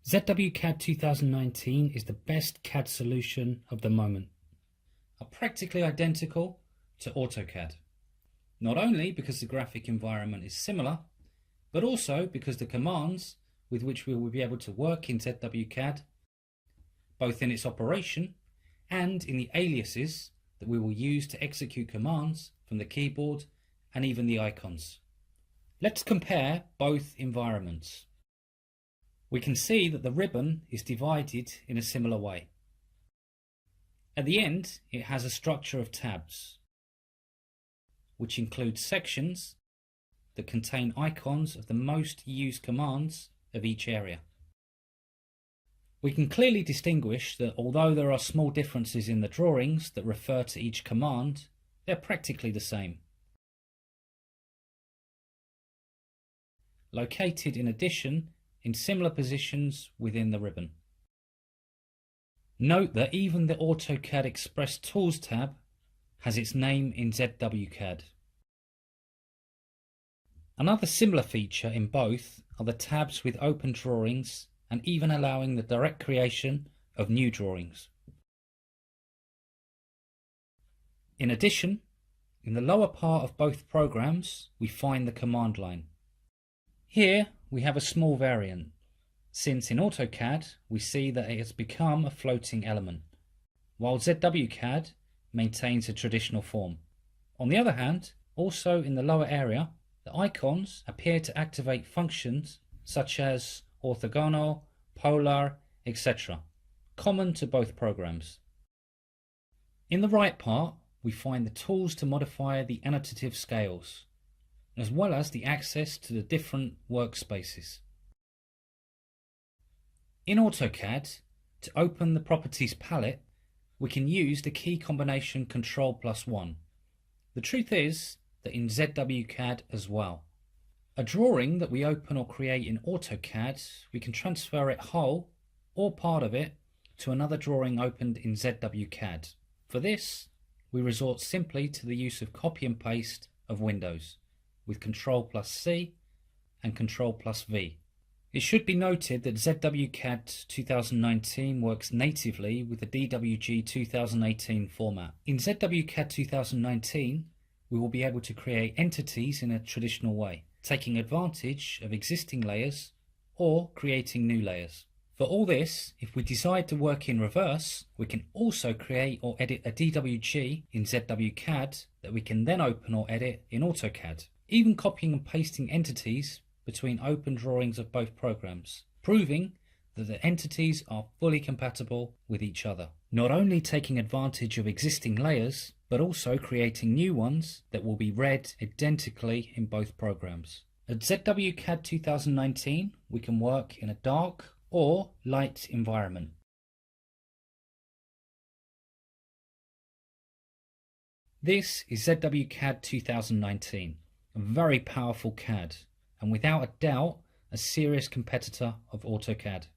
ZWCAD 2019 is the best CAD solution of the moment. Are practically identical to AutoCAD. Not only because the graphic environment is similar, but also because the commands with which we will be able to work in ZWCAD, both in its operation and in the aliases that we will use to execute commands from the keyboard and even the icons. Let's compare both environments. We can see that the ribbon is divided in a similar way. At the end, it has a structure of tabs, which includes sections that contain icons of the most used commands of each area. We can clearly distinguish that although there are small differences in the drawings that refer to each command, they're practically the same. Located in addition in similar positions within the ribbon. Note that even the AutoCAD Express Tools tab has its name in ZWCAD. Another similar feature in both are the tabs with open drawings and even allowing the direct creation of new drawings. In addition, in the lower part of both programs, we find the command line. Here we have a small variant, since in AutoCAD we see that it has become a floating element, while ZWCAD maintains a traditional form. On the other hand, also in the lower area, the icons appear to activate functions such as orthogonal, polar, etc., common to both programs. In the right part, we find the tools to modify the annotative scales, as well as the access to the different workspaces. In AutoCAD, to open the Properties palette, we can use the key combination Ctrl+1. The truth is that in ZWCAD as well. A drawing that we open or create in AutoCAD, we can transfer it whole or part of it to another drawing opened in ZWCAD. For this, we resort simply to the use of copy and paste of windows with Ctrl+C and Ctrl+V. It should be noted that ZWCAD 2019 works natively with the DWG 2018 format. In ZWCAD 2019, we will be able to create entities in a traditional way, taking advantage of existing layers or creating new layers. For all this, if we decide to work in reverse, we can also create or edit a DWG in ZWCAD that we can then open or edit in AutoCAD, even copying and pasting entities between open drawings of both programs, proving that the entities are fully compatible with each other. Not only taking advantage of existing layers, but also creating new ones that will be read identically in both programs. At ZWCAD 2019, we can work in a dark or light environment. This is ZWCAD 2019, a very powerful CAD, and without a doubt, a serious competitor of AutoCAD.